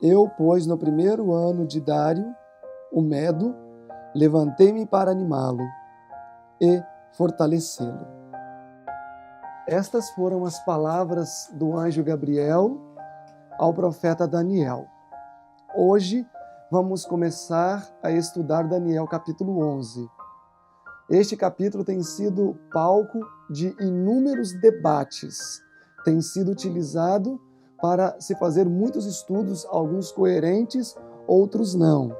Eu, pois, no primeiro ano de Dário, o Medo, levantei-me para animá-lo e fortalecê-lo. Estas foram as palavras do anjo Gabriel ao profeta Daniel. Hoje vamos começar a estudar Daniel capítulo 11. Este capítulo tem sido palco de inúmeros debates, tem sido utilizado para se fazer muitos estudos, alguns coerentes, outros não.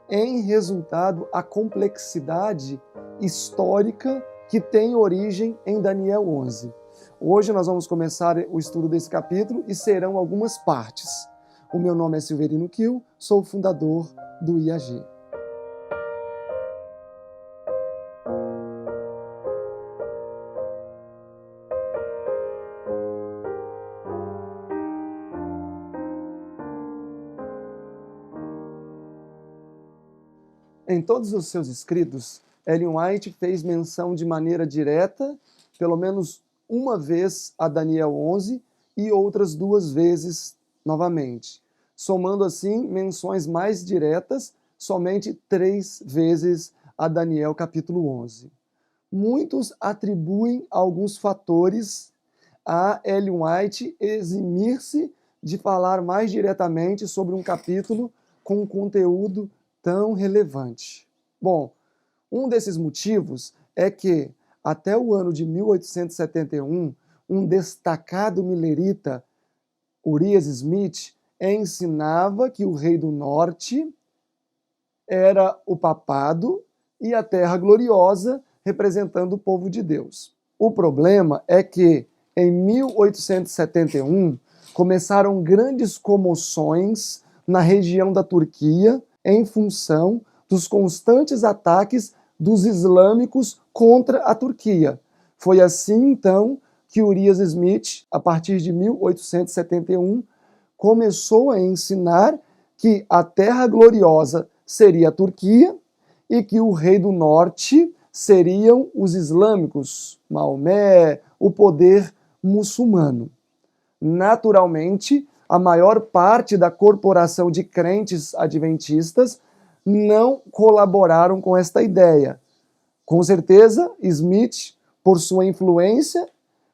Em resultado, a complexidade histórica que tem origem em Daniel 11. Hoje nós vamos começar o estudo desse capítulo e serão algumas partes. O meu nome é Silverino Kiel, sou o fundador do IAG. Em todos os seus escritos, Ellen White fez menção de maneira direta, pelo menos uma vez a Daniel 11 e outras duas vezes novamente, somando assim menções mais diretas, somente 3 vezes a Daniel capítulo 11. Muitos atribuem alguns fatores a Ellen White eximir-se de falar mais diretamente sobre um capítulo com conteúdo tão relevante. Bom, um desses motivos é que, até o ano de 1871, um destacado milerita, Urias Smith, ensinava que o rei do norte era o papado e a terra gloriosa, representando o povo de Deus. O problema é que, em 1871, começaram grandes comoções na região da Turquia, em função dos constantes ataques dos islâmicos contra a Turquia. Foi assim, então, que Urias Smith, a partir de 1871, começou a ensinar que a terra gloriosa seria a Turquia e que o rei do norte seriam os islâmicos, Maomé, o poder muçulmano. Naturalmente, a maior parte da corporação de crentes adventistas não colaboraram com esta ideia. Com certeza, Smith, por sua influência,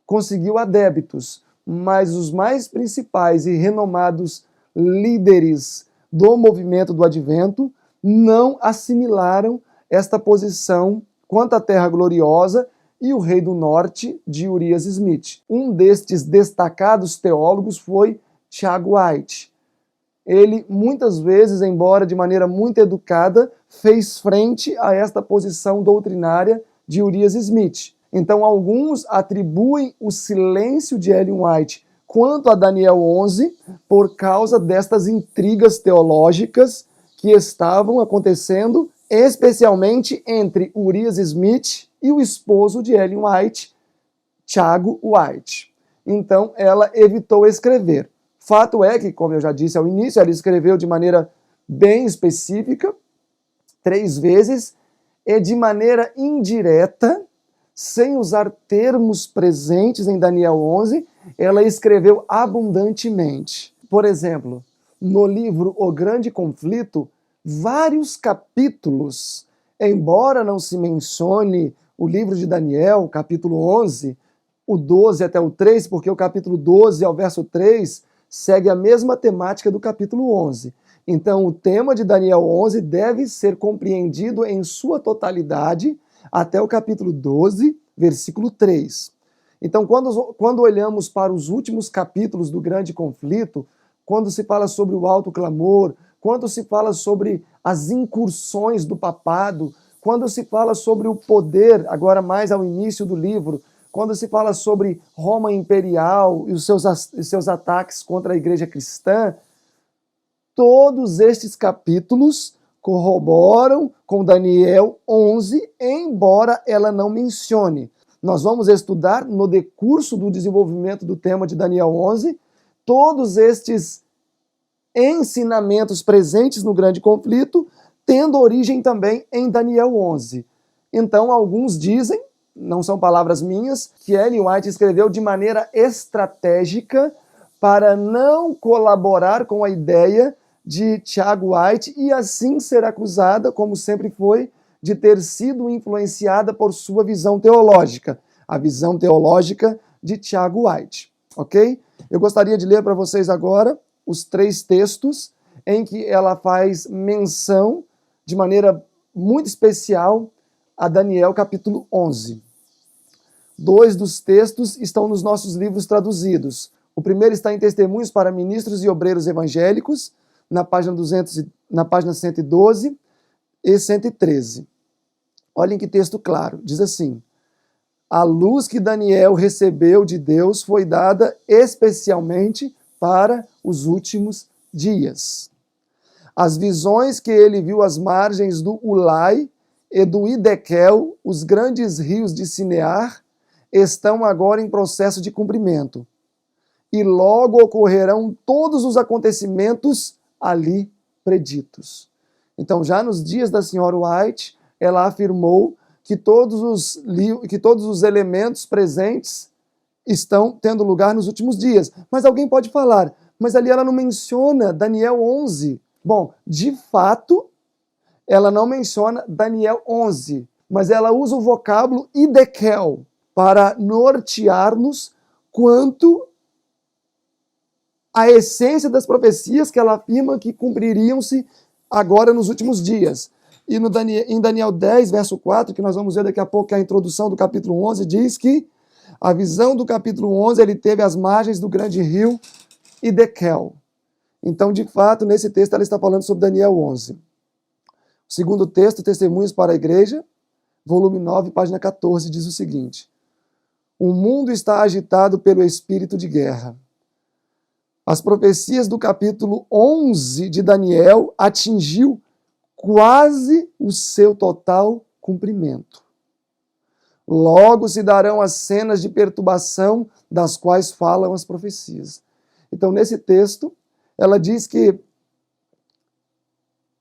conseguiu adeptos, mas os mais principais e renomados líderes do movimento do Advento não assimilaram esta posição quanto à Terra Gloriosa e o Rei do Norte de Urias Smith. Um destes destacados teólogos foi Tiago White. Ele, muitas vezes, embora de maneira muito educada, fez frente a esta posição doutrinária de Urias Smith. Então, alguns atribuem o silêncio de Ellen White quanto a Daniel 11 por causa destas intrigas teológicas que estavam acontecendo, especialmente entre Urias Smith e o esposo de Ellen White, Tiago White. Então, ela evitou escrever. Fato é que, como eu já disse ao início, ela escreveu de maneira bem específica, 3 vezes, e de maneira indireta, sem usar termos presentes em Daniel 11, ela escreveu abundantemente. Por exemplo, no livro O Grande Conflito, vários capítulos, embora não se mencione o livro de Daniel, capítulo 11, o 12 até o 3, porque o capítulo 12 ao verso 3 segue a mesma temática do capítulo 11. Então, o tema de Daniel 11 deve ser compreendido em sua totalidade até o capítulo 12, versículo 3. Então, quando olhamos para os últimos capítulos do Grande Conflito, quando se fala sobre o alto clamor, quando se fala sobre as incursões do papado, quando se fala sobre o poder, agora mais ao início do livro, quando se fala sobre Roma imperial e os seus ataques contra a igreja cristã, todos estes capítulos corroboram com Daniel 11, embora ela não mencione. Nós vamos estudar no decurso do desenvolvimento do tema de Daniel 11 todos estes ensinamentos presentes no Grande Conflito, tendo origem também em Daniel 11. Então, alguns dizem, não são palavras minhas, que Ellen White escreveu de maneira estratégica para não colaborar com a ideia de Tiago White e assim ser acusada, como sempre foi, de ter sido influenciada por sua visão teológica, a visão teológica de Tiago White, ok? Eu gostaria de ler para vocês agora os 3 textos em que ela faz menção de maneira muito especial a Daniel capítulo 11. 2 dos textos estão nos nossos livros traduzidos. O primeiro está em Testemunhos para Ministros e Obreiros Evangélicos, na página 112 e 113. Olhem que texto claro. Diz assim: a luz que Daniel recebeu de Deus foi dada especialmente para os últimos dias. As visões que ele viu às margens do Ulai e do Idequel, os grandes rios de Sinear, estão agora em processo de cumprimento. E logo ocorrerão todos os acontecimentos ali preditos. Então, já nos dias da senhora White, ela afirmou que todos os elementos presentes estão tendo lugar nos últimos dias. Mas alguém pode falar, mas ali ela não menciona Daniel 11. Bom, de fato, ela não menciona Daniel 11, mas ela usa o vocábulo Idequel para nortear-nos quanto à essência das profecias que ela afirma que cumpririam-se agora nos últimos dias. E em Daniel 10, verso 4, que nós vamos ver daqui a pouco, que é a introdução do capítulo 11, diz que a visão do capítulo 11, ele teve as margens do grande rio Idequel. Então, de fato, nesse texto ela está falando sobre Daniel 11. O segundo texto, Testemunhos para a Igreja, volume 9, página 14, diz o seguinte: o mundo está agitado pelo espírito de guerra. As profecias do capítulo 11 de Daniel atingiu quase o seu total cumprimento. Logo se darão as cenas de perturbação das quais falam as profecias. Então, nesse texto, ela diz que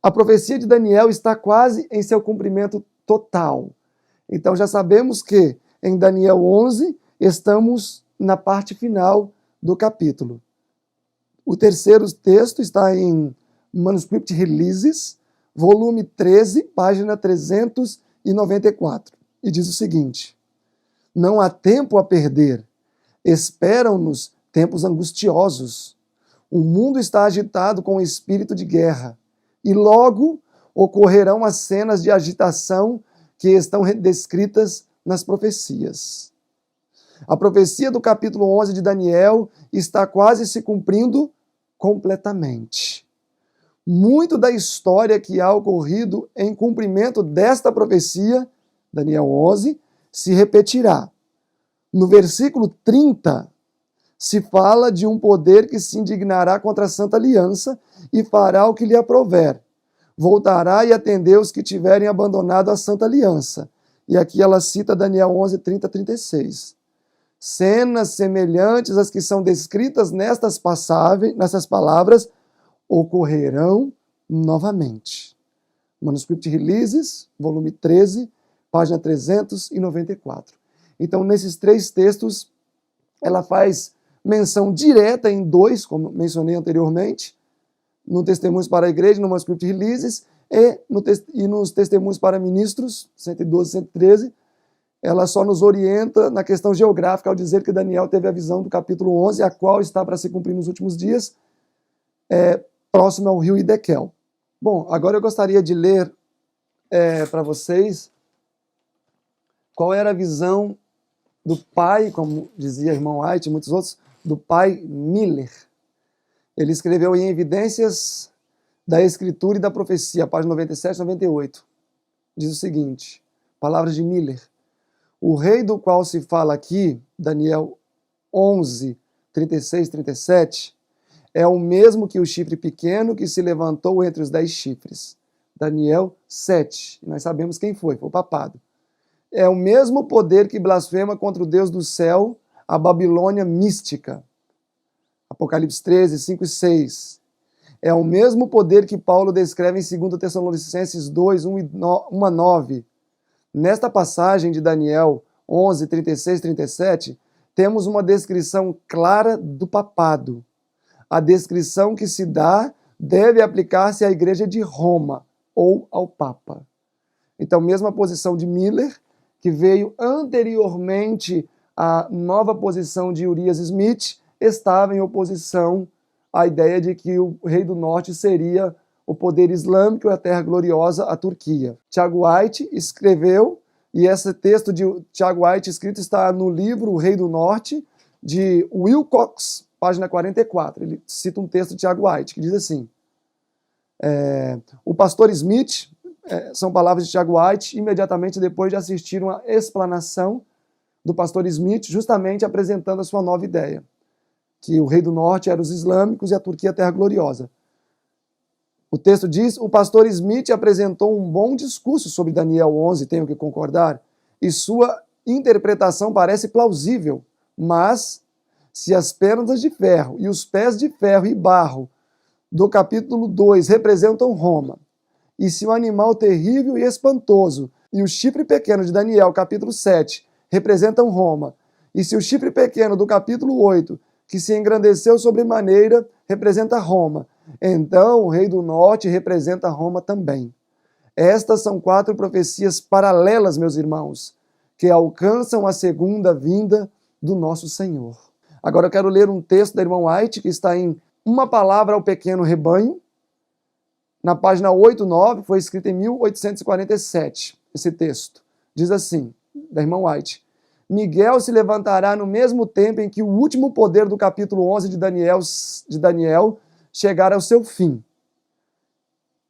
a profecia de Daniel está quase em seu cumprimento total. Então, já sabemos que em Daniel 11 estamos na parte final do capítulo. O terceiro texto está em Manuscript Releases, volume 13, página 394. E diz o seguinte: não há tempo a perder. Esperam-nos tempos angustiosos. O mundo está agitado com o espírito de guerra. E logo ocorrerão as cenas de agitação que estão descritas nas profecias. A profecia do capítulo 11 de Daniel está quase se cumprindo completamente. Muito da história que há ocorrido em cumprimento desta profecia, Daniel 11, se repetirá. No versículo 30, se fala de um poder que se indignará contra a Santa Aliança e fará o que lhe aprouver. Voltará e atender os que tiverem abandonado a Santa Aliança. E aqui ela cita Daniel 11, 30 a 36. Cenas semelhantes às que são descritas nessas palavras ocorrerão novamente. Manuscript Releases, volume 13, página 394. Então, nesses 3 textos, ela faz menção direta em 2, como mencionei anteriormente, no Testemunhos para a Igreja, no Manuscript Releases, e nos Testemunhos para Ministros, 112 e 113, ela só nos orienta na questão geográfica ao dizer que Daniel teve a visão do capítulo 11, a qual está para se cumprir nos últimos dias, próximo ao rio Idequel. Bom, agora eu gostaria de ler para vocês qual era a visão do pai, como dizia o irmão White e muitos outros, do pai Miller. Ele escreveu em Evidências da Escritura e da Profecia, página 97 e 98. Diz o seguinte, palavras de Miller: o rei do qual se fala aqui, Daniel 11, 36 e 37, é o mesmo que o chifre pequeno que se levantou entre os 10 chifres. Daniel 7, nós sabemos quem foi o papado. É o mesmo poder que blasfema contra o Deus do céu, a Babilônia mística. Apocalipse 13, 5 e 6. É o mesmo poder que Paulo descreve em 2 Tessalonicenses 2, 1 a 9. Nesta passagem de Daniel 11, 36 e 37, temos uma descrição clara do papado. A descrição que se dá deve aplicar-se à Igreja de Roma ou ao Papa. Então, mesma posição de Miller, que veio anteriormente à nova posição de Urias Smith, estava em oposição à ideia de que o Rei do Norte seria o poder islâmico e a terra gloriosa, a Turquia. Tiago White escreveu, e esse texto de Tiago White escrito está no livro O Rei do Norte, de Wilcox, página 44. Ele cita um texto de Tiago White, que diz assim, o pastor Smith, são palavras de Tiago White, imediatamente depois de assistir uma explanação do pastor Smith, justamente apresentando a sua nova ideia, que o Rei do Norte era os islâmicos e a Turquia a terra gloriosa. O texto diz, o pastor Smith apresentou um bom discurso sobre Daniel 11, tenho que concordar, e sua interpretação parece plausível, mas se as pernas de ferro e os pés de ferro e barro do capítulo 2 representam Roma, e se o animal terrível e espantoso e o chifre pequeno de Daniel, capítulo 7, representam Roma, e se o chifre pequeno do capítulo 8, que se engrandeceu sobremaneira, representa Roma, então o Rei do Norte representa Roma também. Estas são 4 profecias paralelas, meus irmãos, que alcançam a segunda vinda do nosso Senhor. Agora eu quero ler um texto da irmã White, que está em Uma Palavra ao Pequeno Rebanho, na página 89, foi escrito em 1847, esse texto. Diz assim, da irmã White, Miguel se levantará no mesmo tempo em que o último poder do capítulo 11 de Daniel chegar ao seu fim.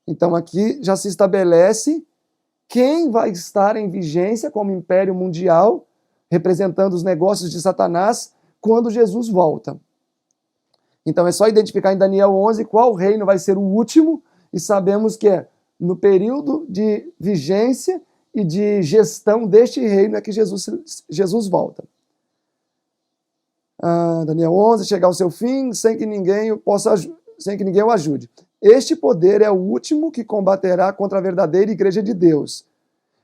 Então aqui já se estabelece quem vai estar em vigência como império mundial, representando os negócios de Satanás, quando Jesus volta. Então é só identificar em Daniel 11 qual reino vai ser o último, e sabemos que é no período de vigência e de gestão deste reino é que Jesus volta. Daniel 11, chegar ao seu fim, sem que ninguém o ajude. Este poder é o último que combaterá contra a verdadeira igreja de Deus.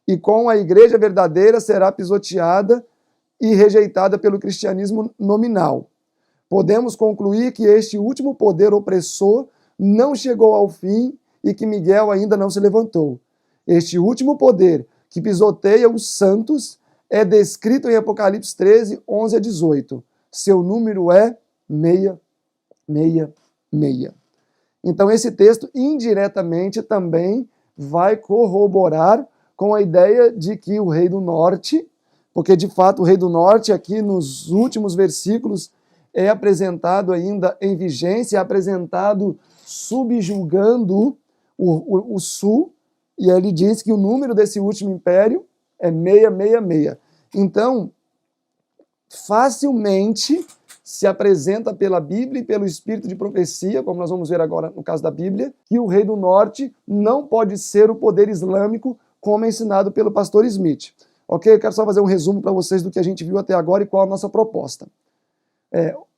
E com a igreja verdadeira será pisoteada e rejeitada pelo cristianismo nominal. Podemos concluir que este último poder opressor não chegou ao fim e que Miguel ainda não se levantou. Este último poder que pisoteia os santos é descrito em Apocalipse 13, 11 a 18. Seu número é 666. Então esse texto indiretamente também vai corroborar com a ideia de que o Rei do Norte, porque de fato o Rei do Norte aqui nos últimos versículos é apresentado ainda em vigência, é apresentado subjugando o sul, e ele diz que o número desse último império é 666. Então, facilmente se apresenta pela Bíblia e pelo espírito de profecia, como nós vamos ver agora no caso da Bíblia, que o Rei do Norte não pode ser o poder islâmico, como é ensinado pelo pastor Smith. Ok? Eu quero só fazer um resumo para vocês do que a gente viu até agora e qual a nossa proposta.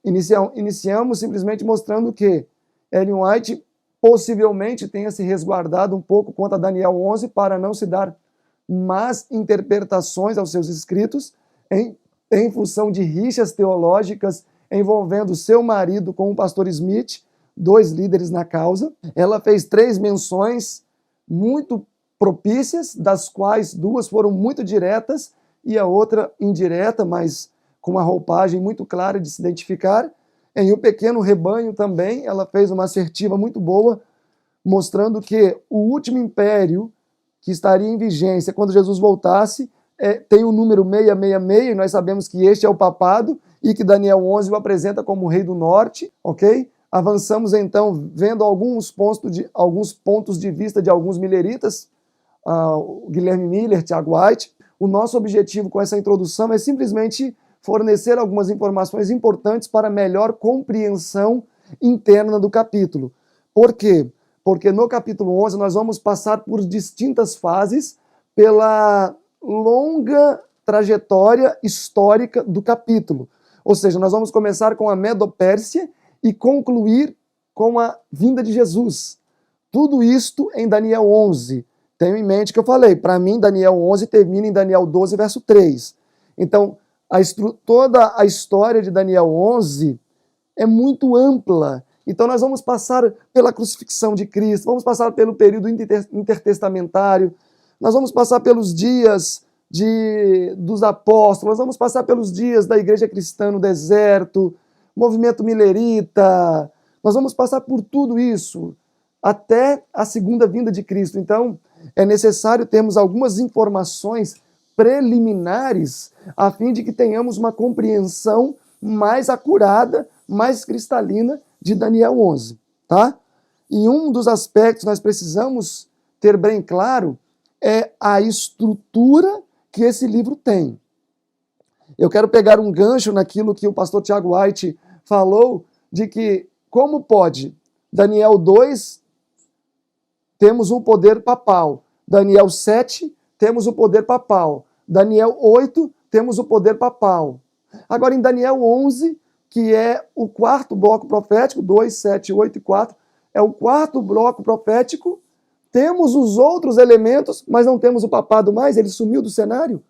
Iniciamos simplesmente mostrando que Ellen White possivelmente tenha se resguardado um pouco quanto a Daniel 11 para não se dar más interpretações aos seus escritos em função de rixas teológicas envolvendo seu marido com o pastor Smith, 2 líderes na causa. Ela fez 3 menções muito propícias, das quais 2 foram muito diretas e a outra indireta, mas com uma roupagem muito clara de se identificar. Em O Pequeno Rebanho também, ela fez uma assertiva muito boa, mostrando que o último império que estaria em vigência quando Jesus voltasse tem o número 666, e nós sabemos que este é o papado, e que Daniel 11 o apresenta como o Rei do Norte, ok? Avançamos então, vendo alguns pontos de vista de alguns milleritas, Guilherme Miller, Tiago White. O nosso objetivo com essa introdução é simplesmente fornecer algumas informações importantes para melhor compreensão interna do capítulo. Por quê? Porque no capítulo 11 nós vamos passar por distintas fases pela longa trajetória histórica do capítulo. Ou seja, nós vamos começar com a Medo-Pérsia e concluir com a vinda de Jesus. Tudo isto em Daniel 11. Tenho em mente que eu falei, para mim Daniel 11 termina em Daniel 12, verso 3. Então, toda a história de Daniel 11 é muito ampla Então nós vamos passar pela crucifixão de Cristo, vamos passar pelo período intertestamentário, nós vamos passar pelos dias dos apóstolos, nós vamos passar pelos dias da igreja cristã no deserto, movimento milerita, nós vamos passar por tudo isso até a segunda vinda de Cristo. Então é necessário termos algumas informações preliminares a fim de que tenhamos uma compreensão mais acurada, mais cristalina de Daniel 11, tá? E um dos aspectos que nós precisamos ter bem claro é a estrutura que esse livro tem. Eu quero pegar um gancho naquilo que o pastor Tiago White falou, de que como pode Daniel 2, temos o poder papal, Daniel 7, temos o poder papal, Daniel 8, temos o poder papal. Agora em Daniel 11, que é o quarto bloco profético, 2, 7, 8 e 4, é o quarto bloco profético, temos os outros elementos, mas não temos o papado mais, ele sumiu do cenário.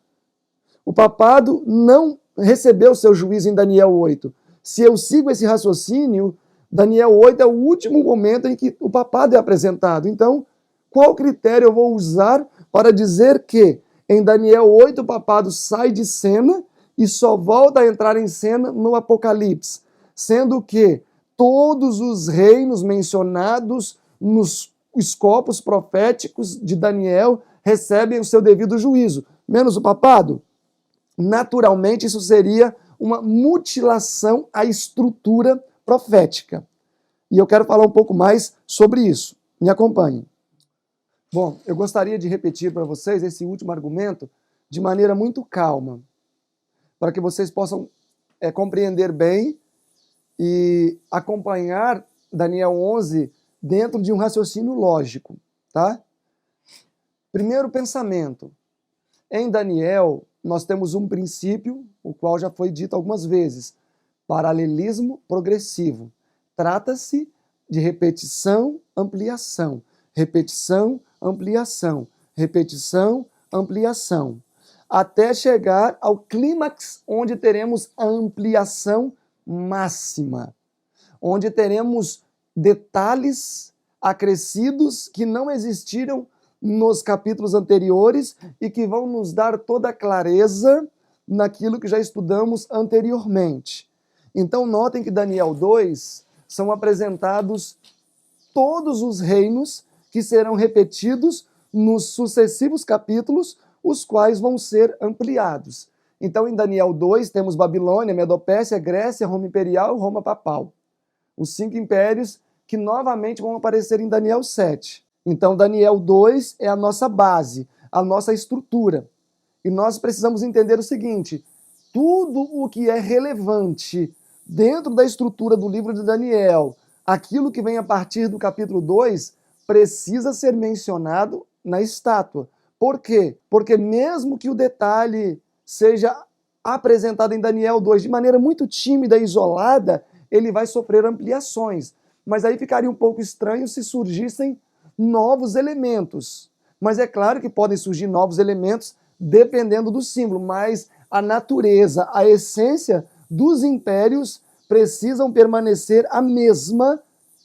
O papado não recebeu seu juízo em Daniel 8. Se eu sigo esse raciocínio, Daniel 8 é o último momento em que o papado é apresentado. Então, qual critério eu vou usar para dizer que em Daniel 8 o papado sai de cena e só volta a entrar em cena no Apocalipse, sendo que todos os reinos mencionados nos escopos proféticos de Daniel recebem o seu devido juízo, menos o papado? Naturalmente, isso seria uma mutilação à estrutura profética. E eu quero falar um pouco mais sobre isso. Me acompanhem. Bom, eu gostaria de repetir para vocês esse último argumento de maneira muito calma, para que vocês possam compreender bem e acompanhar Daniel 11 dentro de um raciocínio lógico, tá? Primeiro pensamento. Em Daniel, nós temos um princípio, o qual já foi dito algumas vezes, paralelismo progressivo. Trata-se de repetição, ampliação, repetição, ampliação, repetição, ampliação, até chegar ao clímax, onde teremos a ampliação máxima, onde teremos detalhes acrescidos que não existiram nos capítulos anteriores e que vão nos dar toda a clareza naquilo que já estudamos anteriormente. Então notem que Daniel 2 são apresentados todos os reinos que serão repetidos nos sucessivos capítulos, os quais vão ser ampliados. Então, em Daniel 2, temos Babilônia, Medopécia, Grécia, Roma Imperial e Roma Papal. Os 5 impérios que novamente vão aparecer em Daniel 7. Então, Daniel 2 é a nossa base, a nossa estrutura. E nós precisamos entender o seguinte: tudo o que é relevante dentro da estrutura do livro de Daniel, aquilo que vem a partir do capítulo 2, precisa ser mencionado na estátua. Por quê? Porque mesmo que o detalhe seja apresentado em Daniel 2 de maneira muito tímida e isolada, ele vai sofrer ampliações. Mas aí ficaria um pouco estranho se surgissem novos elementos. Mas é claro que podem surgir novos elementos dependendo do símbolo, mas a natureza, a essência dos impérios precisam permanecer a mesma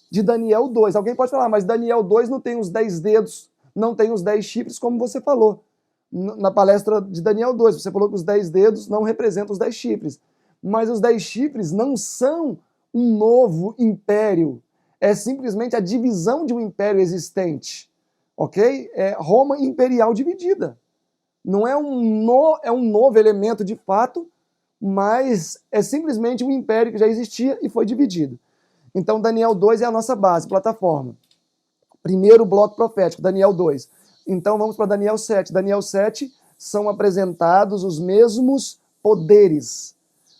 de Daniel 2. Alguém pode falar, mas Daniel 2 não tem os 10 dedos, não tem os 10 chifres, como você falou na palestra de Daniel 2. Você falou que os 10 dedos não representam os 10 chifres. Mas os 10 chifres não são um novo império. É simplesmente a divisão de um império existente. Ok? É Roma imperial dividida. Não é um novo elemento de fato, mas é simplesmente um império que já existia e foi dividido. Então, Daniel 2 é a nossa base, plataforma. Primeiro bloco profético, Daniel 2. Então, vamos para Daniel 7. Daniel 7 são apresentados os mesmos poderes,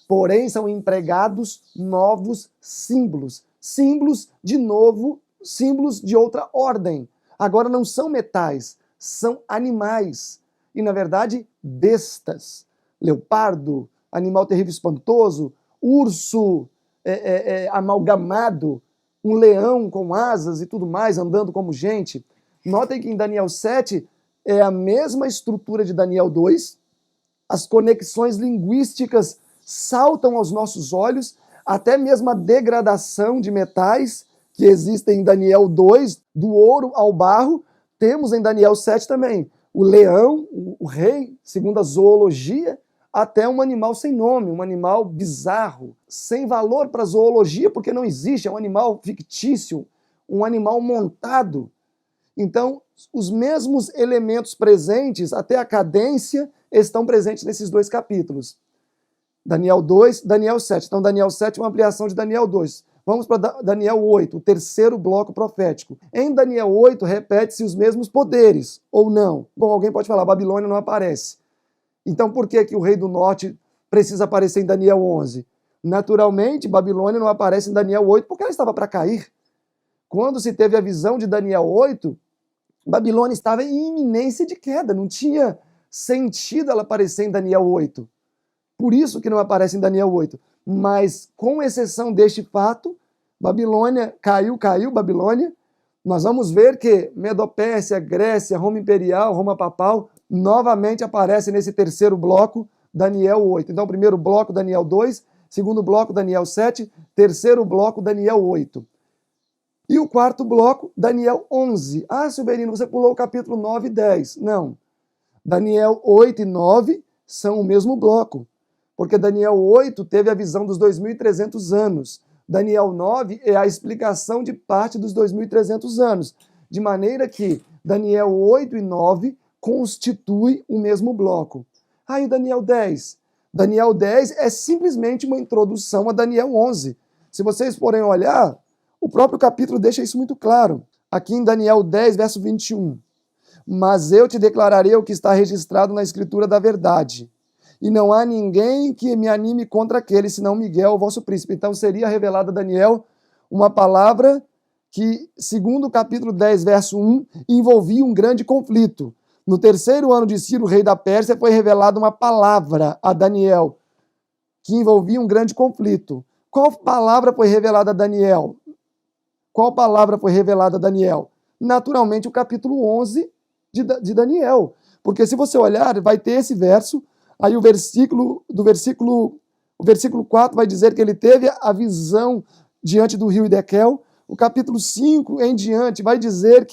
porém são empregados novos símbolos. Símbolos, de novo, símbolos de outra ordem. Agora não são metais, são animais. E, na verdade, bestas. Leopardo, animal terrível espantoso, urso amalgamado, um leão com asas e tudo mais, andando como gente. Notem que em Daniel 7 é a mesma estrutura de Daniel 2, as conexões linguísticas saltam aos nossos olhos, até mesmo a degradação de metais que existem em Daniel 2, do ouro ao barro, temos em Daniel 7 também. O leão, o rei, segundo a zoologia, até um animal sem nome, um animal bizarro, sem valor para a zoologia, porque não existe, é um animal fictício, um animal montado. Então, os mesmos elementos presentes, até a cadência, estão presentes nesses dois capítulos. Daniel 2, Daniel 7. Então, Daniel 7 é uma ampliação de Daniel 2. Vamos para Daniel 8, o terceiro bloco profético. Em Daniel 8, repete-se os mesmos poderes, ou não? Bom, alguém pode falar, Babilônia não aparece. Então, por que o rei do norte precisa aparecer em Daniel 11? Naturalmente, Babilônia não aparece em Daniel 8 porque ela estava para cair. Quando se teve a visão de Daniel 8, Babilônia estava em iminência de queda, não tinha sentido ela aparecer em Daniel 8. Por isso que não aparece em Daniel 8. Mas, com exceção deste fato, Babilônia caiu Babilônia. Nós vamos ver que Medopérsia, Grécia, Roma Imperial, Roma Papal, novamente aparece nesse terceiro bloco, Daniel 8. Então, primeiro bloco, Daniel 2, segundo bloco, Daniel 7, terceiro bloco, Daniel 8. E o quarto bloco, Daniel 11. Ah, Silverino, você pulou o capítulo 9 e 10. Não. Daniel 8 e 9 são o mesmo bloco, porque Daniel 8 teve a visão dos 2.300 anos. Daniel 9 é a explicação de parte dos 2.300 anos, de maneira que Daniel 8 e 9 constituem o mesmo bloco. Ah, e Daniel 10? Daniel 10 é simplesmente uma introdução a Daniel 11. Se vocês forem olhar, o próprio capítulo deixa isso muito claro. Aqui em Daniel 10, verso 21. Mas eu te declararei o que está registrado na Escritura da verdade. E não há ninguém que me anime contra aquele, senão Miguel, o vosso príncipe. Então seria revelada a Daniel uma palavra que, segundo o capítulo 10, verso 1, envolvia um grande conflito. No terceiro ano de Ciro, rei da Pérsia, foi revelada uma palavra a Daniel, que envolvia um grande conflito. Qual palavra foi revelada a Daniel? Qual palavra foi revelada a Daniel? Naturalmente, o capítulo 11 de Daniel. Porque se você olhar, vai ter esse verso, aí o versículo 4 vai dizer que ele teve a visão diante do rio Idequel. O capítulo 5 em diante vai dizer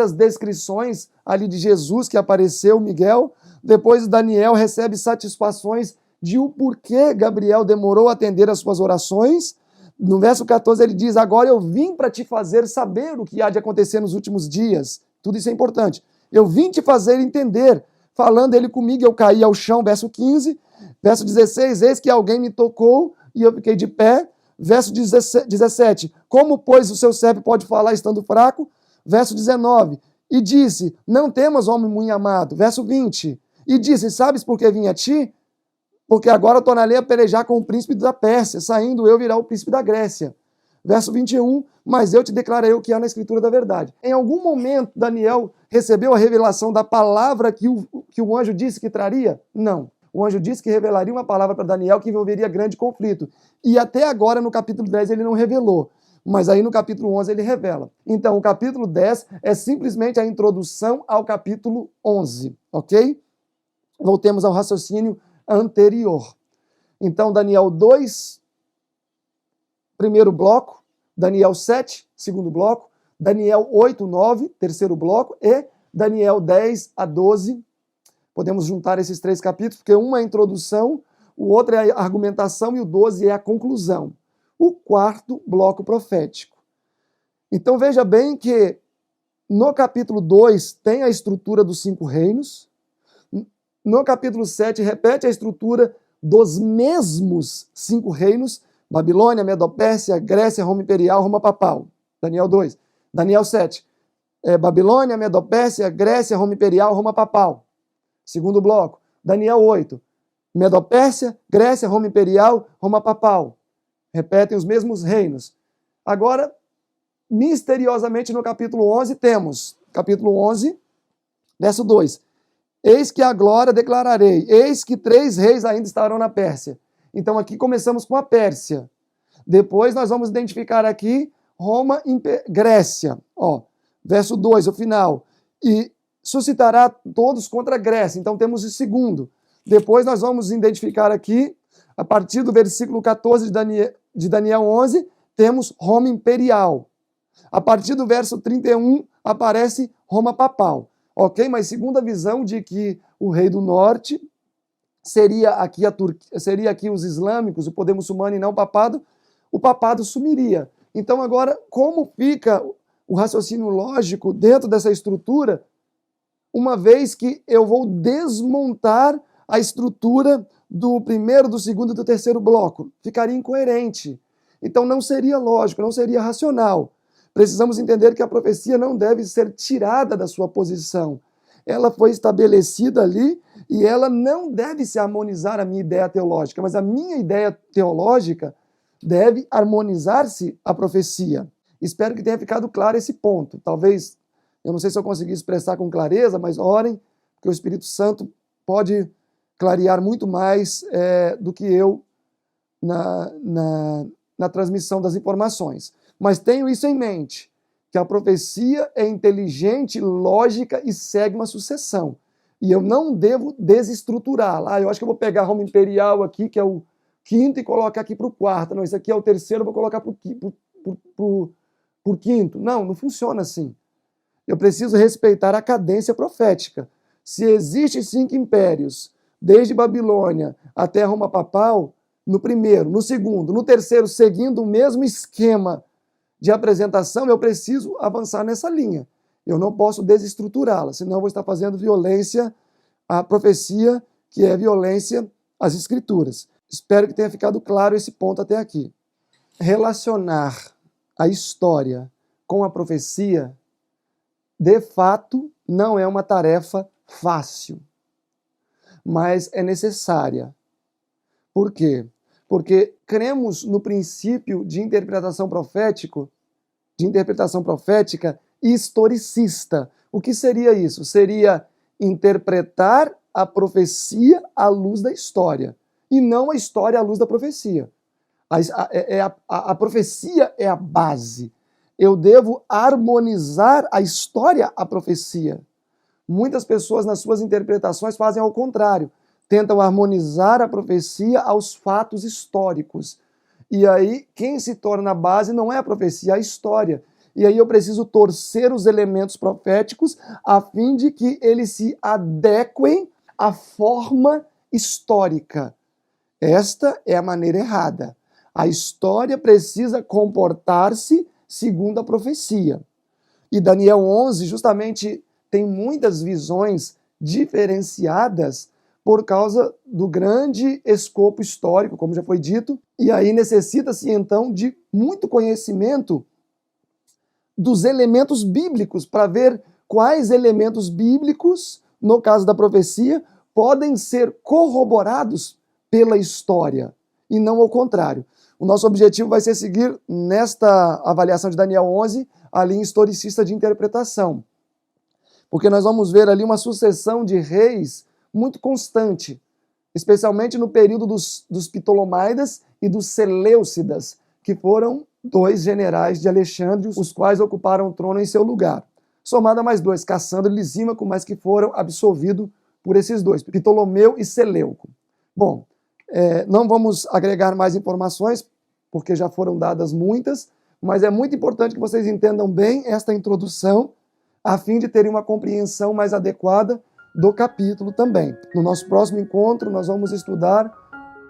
as descrições ali de Jesus que apareceu, Miguel. Depois Daniel recebe satisfações de o porquê Gabriel demorou a atender as suas orações. No verso 14 ele diz, agora eu vim para te fazer saber o que há de acontecer nos últimos dias. Tudo isso é importante. Eu vim te fazer entender. Falando ele comigo, eu caí ao chão, verso 15. Verso 16, eis que alguém me tocou e eu fiquei de pé. Verso 17, como, pois, o seu servo pode falar estando fraco? Verso 19, e disse, não temas, homem muito amado. Verso 20, e disse, sabes por que vim a ti? Porque agora tornarei a pelejar com o príncipe da Pérsia, saindo eu virá o príncipe da Grécia. Verso 21, mas eu te declarei o que há na Escritura da verdade. Em algum momento, Daniel recebeu a revelação da palavra que o anjo disse que traria? Não. O anjo disse que revelaria uma palavra para Daniel que envolveria grande conflito. E até agora, no capítulo 10, ele não revelou. Mas aí no capítulo 11 ele revela. Então, o capítulo 10 é simplesmente a introdução ao capítulo 11, ok? Voltemos ao raciocínio anterior. Então, Daniel 2, primeiro bloco, Daniel 7, segundo bloco, Daniel 8, 9, terceiro bloco, e Daniel 10 a 12. Podemos juntar esses três capítulos, porque um é a introdução, o outro é a argumentação e o 12 é a conclusão. O quarto bloco profético. Então veja bem que no capítulo 2 tem a estrutura dos 5 reinos, no capítulo 7 repete a estrutura dos mesmos 5 reinos, Babilônia, Medopérsia, Grécia, Roma Imperial, Roma Papal. Daniel 2. Daniel 7. Babilônia, Medopérsia, Grécia, Roma Imperial, Roma Papal. Segundo bloco. Daniel 8. Medopérsia, Grécia, Roma Imperial, Roma Papal. Repetem os mesmos reinos. Agora, misteriosamente, no capítulo 11, temos, capítulo 11, verso 2. Eis que a glória declararei, eis que 3 reis ainda estarão na Pérsia. Então aqui começamos com a Pérsia. Depois nós vamos identificar aqui Roma, Grécia. Ó, verso 2, o final. E suscitará todos contra a Grécia. Então temos o segundo. Depois nós vamos identificar aqui A partir do versículo 14 de Daniel 11, temos Roma imperial. A partir do verso 31, aparece Roma papal. Ok? Mas segundo a visão de que o rei do norte seria aqui os islâmicos, o poder muçulmano e não o papado sumiria. Então agora, como fica o raciocínio lógico dentro dessa estrutura, uma vez que eu vou desmontar a estrutura do primeiro, do segundo e do terceiro bloco? Ficaria incoerente. Então não seria lógico, não seria racional. Precisamos entender que a profecia não deve ser tirada da sua posição. Ela foi estabelecida ali e ela não deve se harmonizar à minha ideia teológica, mas a minha ideia teológica deve harmonizar-se à profecia. Espero que tenha ficado claro esse ponto. Talvez, eu não sei se eu consegui expressar com clareza, mas orem, porque o Espírito Santo pode clarear muito mais do que eu na transmissão das informações. Mas tenho isso em mente, que a profecia é inteligente, lógica e segue uma sucessão. E eu não devo desestruturá-la. Eu acho que eu vou pegar Roma Imperial aqui, que é o quinto, e colocar aqui para o quarto. Não, isso aqui é o terceiro, eu vou colocar para o quinto. Não, não funciona assim. Eu preciso respeitar a cadência profética. Se existem 5 impérios, desde Babilônia até Roma papal, no primeiro, no segundo, no terceiro, seguindo o mesmo esquema de apresentação, eu preciso avançar nessa linha. Eu não posso desestruturá-la, senão eu vou estar fazendo violência à profecia, que é violência às Escrituras. Espero que tenha ficado claro esse ponto até aqui. Relacionar a história com a profecia, de fato, não é uma tarefa fácil, mas é necessária. Por quê? Porque cremos no princípio de interpretação profética historicista. O que seria isso? Seria interpretar a profecia à luz da história, e não a história à luz da profecia. A profecia é a base. Eu devo harmonizar a história à profecia. Muitas pessoas, nas suas interpretações, fazem ao contrário. Tentam harmonizar a profecia aos fatos históricos. E aí, quem se torna a base não é a profecia, é a história. E aí eu preciso torcer os elementos proféticos a fim de que eles se adequem à forma histórica. Esta é a maneira errada. A história precisa comportar-se segundo a profecia. E Daniel 11 justamente tem muitas visões diferenciadas por causa do grande escopo histórico, como já foi dito, e aí necessita-se então de muito conhecimento dos elementos bíblicos, para ver quais elementos bíblicos, no caso da profecia, podem ser corroborados pela história, e não ao contrário. O nosso objetivo vai ser seguir, nesta avaliação de Daniel 11, a linha historicista de interpretação, porque nós vamos ver ali uma sucessão de reis muito constante, especialmente no período dos Ptolomaidas e dos Seleucidas, que foram 2 generais de Alexandre, os quais ocuparam o trono em seu lugar. Somado a mais 2, Cassandro e Lisímaco, mas que foram absolvidos por esses 2, Ptolomeu e Seleuco. Bom, não vamos agregar mais informações, porque já foram dadas muitas, mas é muito importante que vocês entendam bem esta introdução, a fim de terem uma compreensão mais adequada do capítulo também. No nosso próximo encontro, nós vamos estudar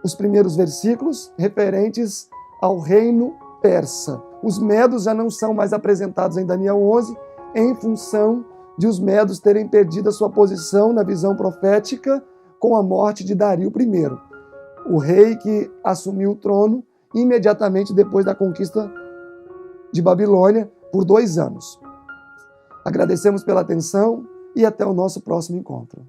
os primeiros versículos referentes ao reino persa. Os medos já não são mais apresentados em Daniel 11, em função de os medos terem perdido a sua posição na visão profética com a morte de Dario I, o rei que assumiu o trono imediatamente depois da conquista de Babilônia por 2 anos. Agradecemos pela atenção e até o nosso próximo encontro.